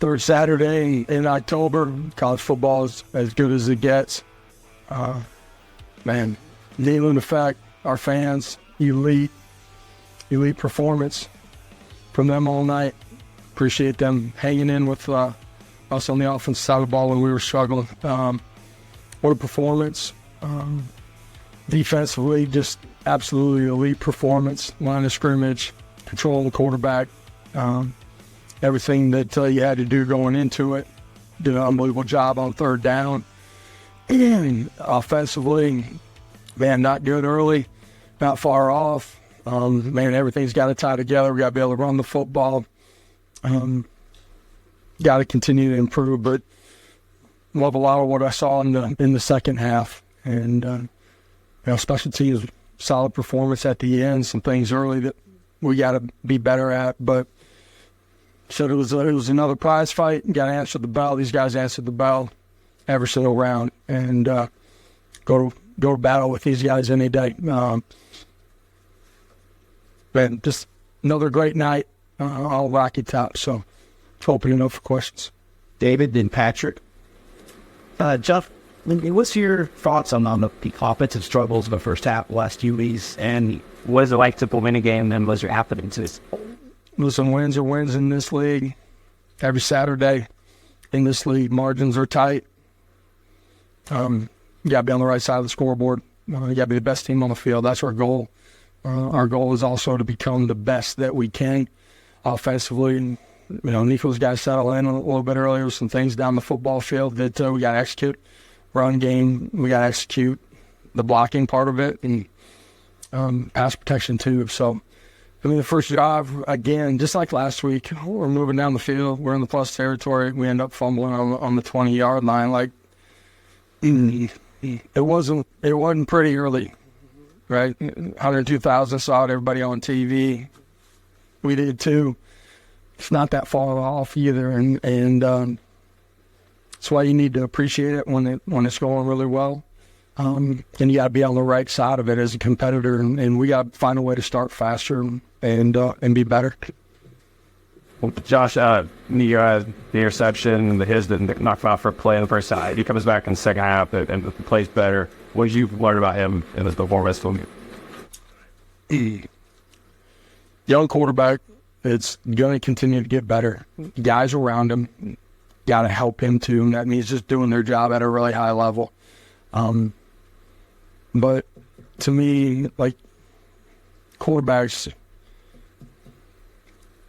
third Saturday in October. College football is as good as it gets. Man, Neyland effect, our fans, elite performance from them all night. Appreciate them hanging in with us on the offensive side of the ball when we were struggling. What a performance. Defensively, just absolutely elite performance. Line of scrimmage, controlling the quarterback. Everything that you had to do going into it. Did an unbelievable job on third down. And offensively, man, not good early, not far off. Man, everything's got to tie together. We got to be able to run the football. Got to continue to improve, but love a lot of what I saw in the second half. And special teams, solid performance at the end. Some things early that we got to be better at, but so it was another prize fight. Got to answer the bell. These guys answered the bell every single round, and go to battle with these guys any day. Man, just another great night, all Rocky Top. So, opening up for questions. David, then Patrick. Jeff, what's your thoughts on the offensive struggles of the first half, the last few weeks, and what is it like to win a game, and what's your happening to this? Listen, wins are wins in this league. Every Saturday in this league, margins are tight. You got to be on the right side of the scoreboard. You got to be the best team on the field. That's our goal. Our goal is also to become the best that we can offensively. And, Nico's got to settle in a little bit earlier with some things down the football field that we got to execute. Run game, we got to execute the blocking part of it, and pass protection too. So, the first drive, again, just like last week, we're moving down the field. We're in the plus territory. We end up fumbling on the 20-yard line. Like, it wasn't pretty early, right? 102,000 saw it. Everybody on TV. We did too. It's not that far off either, and that's why you need to appreciate it when it's going really well. And you got to be on the right side of it as a competitor, and we got to find a way to start faster and be better. Well, Josh, the interception, the knocked out for a play in the first half. He comes back in the second half and plays better. What did you learn about him in this performance? Young quarterback, it's going to continue to get better. Guys around him got to help him too, and that means just doing their job at a really high level. But to me, like, quarterbacks,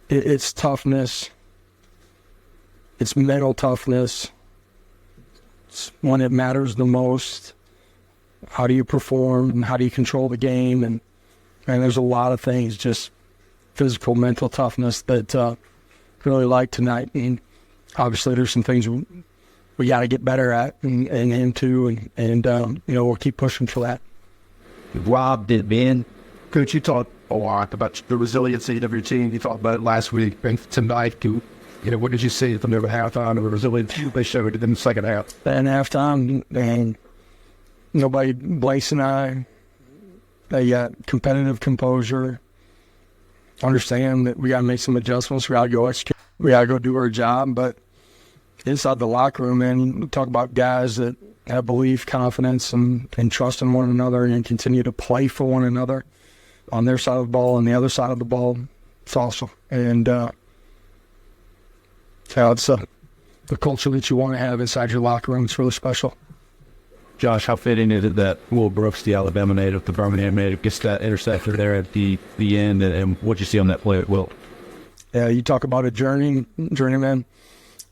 it's toughness. It's mental toughness. It's when it matters the most. How do you perform, and how do you control the game? And there's a lot of things, just physical, mental toughness that really like tonight. And obviously there's some things we got to get better at and into, and we'll keep pushing for that. Rob, did Ben? Coach, you talked a lot about the resiliency of your team. You talked about it last week and tonight. What did you see from the halftime of the resiliency they showed in the second half? And halftime, and nobody, Blaise and I, they got competitive composure. Understand that we got to make some adjustments. We got to go execute. We got to go do our job. But inside the locker room, man, we talk about guys that have belief, confidence, and trust in one another, and continue to play for one another on their side of the ball and the other side of the ball. It's awesome. And it's the culture that you want to have inside your locker room. It's really special. Josh, how fitting is it that Will Brooks, the Alabama native, the Birmingham native, gets that interceptor there at the end, and what you see on that play at Will? Yeah, you talk about a journeyman,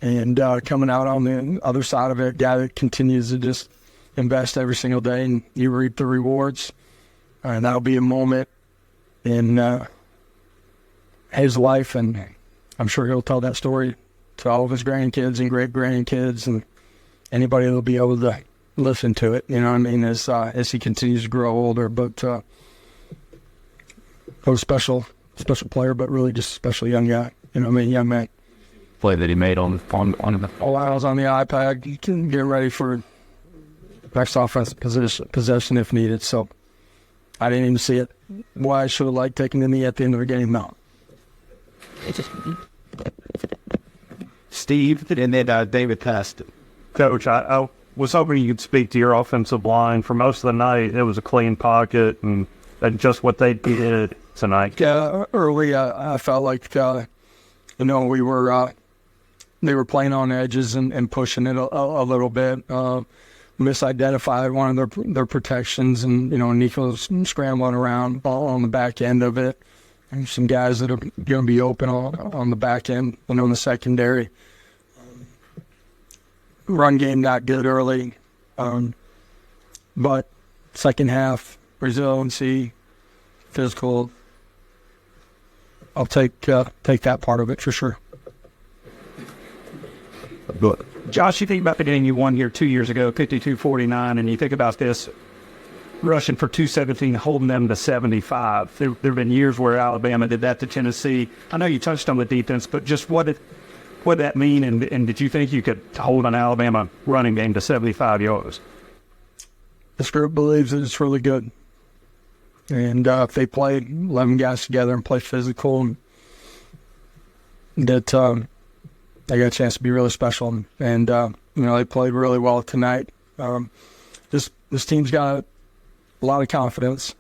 and coming out on the other side of it, guy that continues to just invest every single day, and you reap the rewards. And that'll be a moment in his life, and I'm sure he'll tell that story to all of his grandkids and great-grandkids and anybody that'll be able to listen to it, as he continues to grow older. But a special player, but really just a special young guy, young man. Play that he made on the I was on the iPad, getting ready for next offensive possession if needed, so I didn't even see it. Why I should have liked taking the knee at the end of the game, no. Steve, and then David Paston. Coach, I was hoping you could speak to your offensive line. For most of the night, it was a clean pocket and just what they did tonight. Yeah, early I felt like we were they were playing on edges and pushing it a little bit. Misidentified one of their protections, and Nico's scrambling around ball on the back end of it. And some guys that are going to be open on the back end, in the secondary. Run game not good early, but second half resiliency, physical. I'll take that part of it for sure. Josh, you think about the game you won here 2 years ago, 52-49, and you think about this rushing for 217, holding them to 75. There have been years where Alabama did that to Tennessee. I know you touched on the defense, but just what did that mean, and did you think you could hold an Alabama running game to 75 yards? This group believes that it's really good. And if they play 11 guys together and play physical, that they got a chance to be really special. And, they played really well tonight. This team's got a lot of confidence.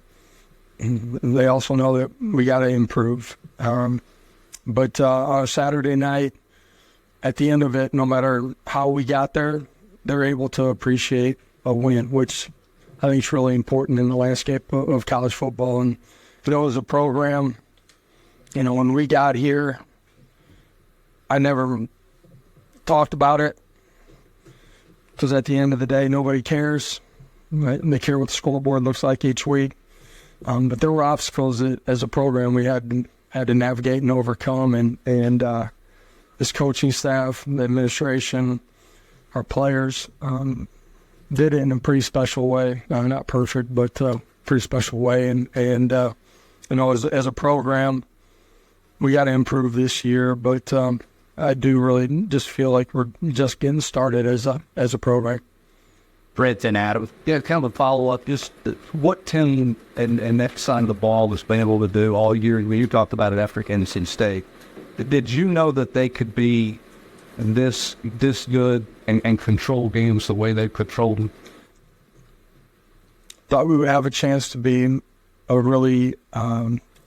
They also know that we got to improve. But on a Saturday night, at the end of it, no matter how we got there, they're able to appreciate a win, which I think is really important in the landscape of college football. And as a program, when we got here, I never talked about it because at the end of the day, nobody cares. Right? And they care what the scoreboard looks like each week. But there were obstacles that, as a program, we had to navigate and overcome. And this coaching staff, the administration, our players did it in a pretty special way. Not perfect, but pretty special way. And as a program, we got to improve this year. But I do really just feel like we're just getting started as a program. Brent and Adam. Yeah, kind of a follow-up. Just what Tim and that side of the ball has been able to do all year. When you talked about it after Kansas State, did you know that they could be this good and control games the way they've controlled them? Thought we would have a chance to be a really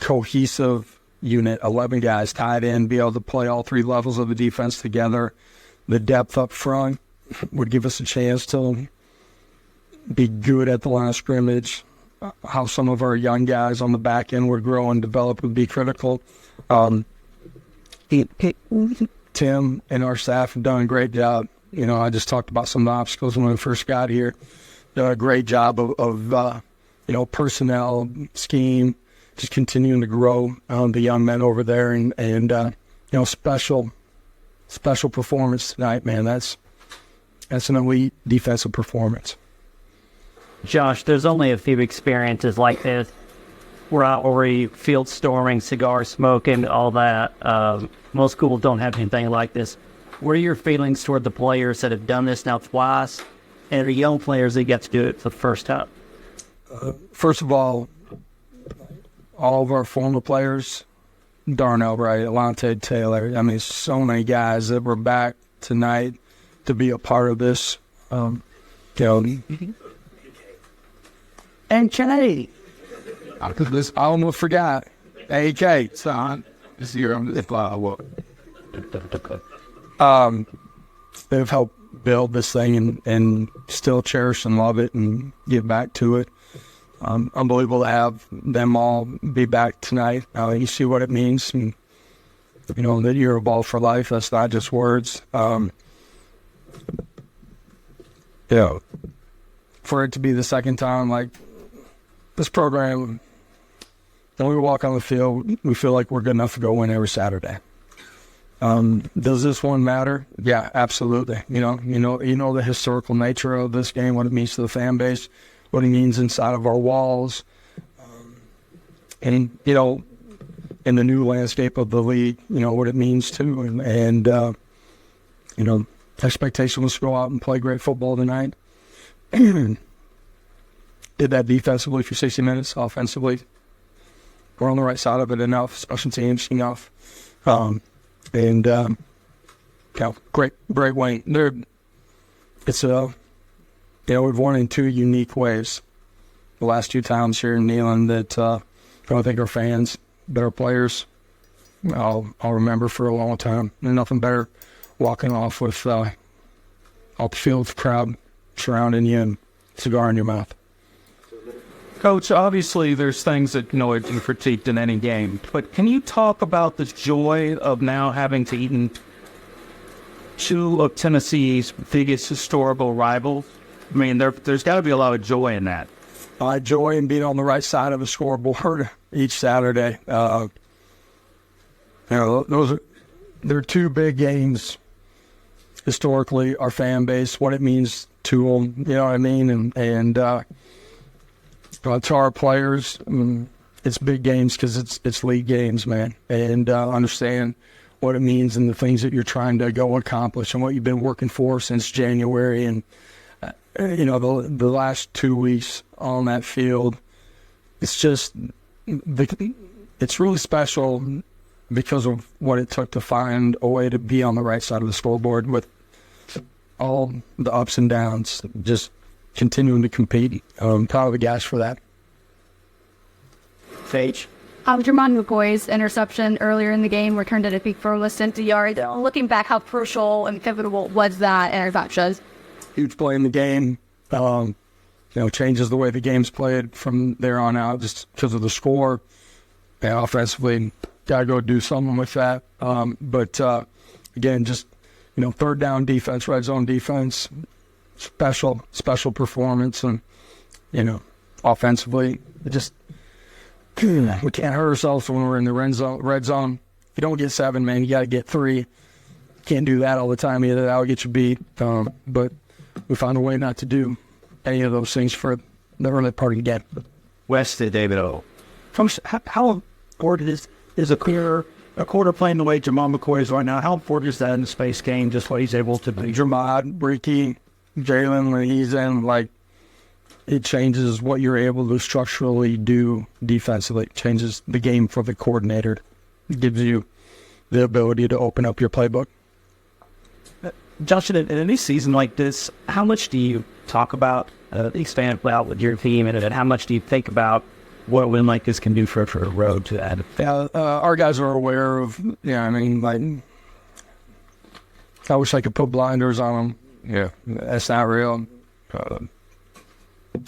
cohesive unit, 11 guys tied in, be able to play all three levels of the defense together. The depth up front would give us a chance to be good at the line of scrimmage. How some of our young guys on the back end would grow and develop would be critical. Tim and our staff have done a great job. I just talked about some of the obstacles when we first got here. Done a great job of personnel, scheme, just continuing to grow the young men over there. And special performance tonight, man. That's an elite defensive performance. Josh, there's only a few experiences like this. We're out already field storming, cigar smoking, all that. Most schools don't have anything like this. What are your feelings toward the players that have done this now twice, and the young players that get to do it for the first time? First of all of our former players, Darnell Wright, Alante Taylor, so many guys that were back tonight to be a part of this. And Kennedy. I almost forgot. AK, son. This year, they've helped build this thing and still cherish and love it and give back to it. Unbelievable to have them all be back tonight. You see what it means. And, that you're a ball for life. That's not just words. For it to be the second time, like this program, when we walk on the field, we feel like we're good enough to go win every Saturday. Does this one matter? Yeah, absolutely. You know the historical nature of this game, what it means to the fan base, what it means inside of our walls, and in the new landscape of the league, what it means too, and expectation was to go out and play great football tonight. Did that defensively for 60 minutes, offensively. We're on the right side of it enough, special teams enough. great wing. We've won in two unique ways. The last two times here in Neyland that I think our fans, better players, I'll remember for a long time. And nothing better walking off with off the field with the crowd surrounding you and a cigar in your mouth. Coach, obviously there's things that are critiqued in any game, but can you talk about the joy of now having to eat two of Tennessee's biggest historical rivals? I mean, there's got to be a lot of joy in that. I joy in being on the right side of the scoreboard each Saturday. They're two big games historically. Our fan base, what it means to them, you know what I mean, and to our players, it's big games because it's league games, man, and understand what it means and the things that you're trying to go accomplish and what you've been working for since January. And the last 2 weeks on that field, it's just it's really special because of what it took to find a way to be on the right side of the scoreboard with all the ups and downs, just continuing to compete. I'm proud of the guys for that. Sage? Jermon McCoy's interception earlier in the game returned it a peak for less than 2 yards. Looking back, how crucial and pivotal was that interception? Huge play in the game. Changes the way the game's played from there on out just because of the score. Offensively, got to go do something with that. But again, just, third down defense, red zone defense, special performance. And, offensively, we can't hurt ourselves when we're in the red zone. If you don't get 7, man, you got to get 3. Can't do that all the time either. That'll get you beat. But we found a way not to do any of those things for the early part of the game. West to David O. How important is a quarter playing the way Jermon McCoy is right now? How important is that in the space game, just what he's able to do? Jermon, Bricky, Jalen, when he's in, it changes what you're able to structurally do defensively. It changes the game for the coordinator. It gives you the ability to open up your playbook. Josh, in any season like this, how much do you talk about expand out with your team, and how much do you think about what a win like this can do for a road to that? Yeah, our guys are aware of, I wish I could put blinders on them. Yeah, that's not real.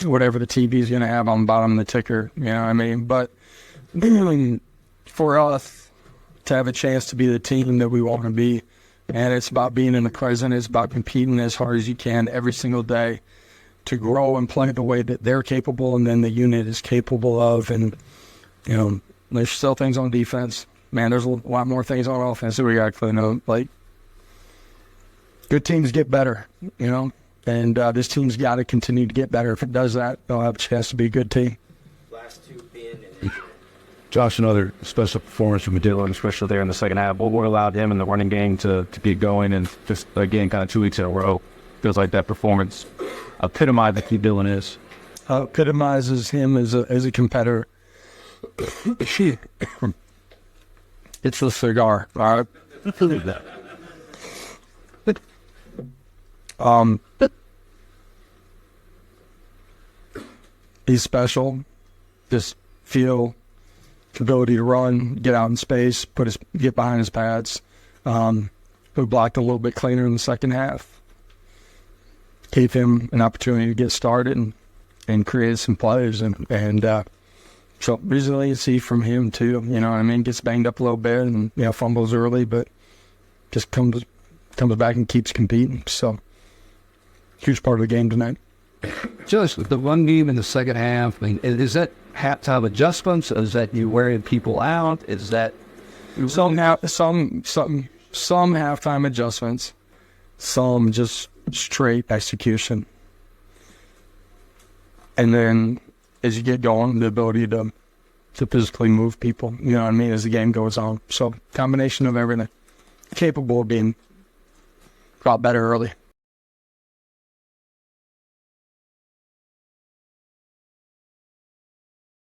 Whatever the TV's going to have on the bottom of the ticker, But for us to have a chance to be the team that we want to be, and it's about being in the present, it's about competing as hard as you can every single day to grow and play the way that they're capable and then the unit is capable of. And, there's still things on defense. Man, there's a lot more things on offense that we got to clean up. Good teams get better, and this team's got to continue to get better. If it does that, they'll have a chance to be a good team. Last two being Josh, another special performance from Dillon, especially there in the second half. What allowed him in the running game to get going, and just, again, kind of 2 weeks in a row, feels like that performance epitomized who Dillon is. Epitomizes him as a competitor. It's the cigar, all right? He's special. Just feel the ability to run, get out in space, get behind his pads. We blocked a little bit cleaner in the second half. Gave him an opportunity to get started and create some plays. And so resiliency from him too. Gets banged up a little bit and fumbles early, but just comes back and keeps competing. So huge part of the game tonight. Just the run game in the second half. Is that halftime adjustments? Is that you wearing people out? Is that some halftime adjustments, some just straight execution, and then as you get going, the ability to physically move people. As the game goes on. So combination of everything, capable of being a lot better early.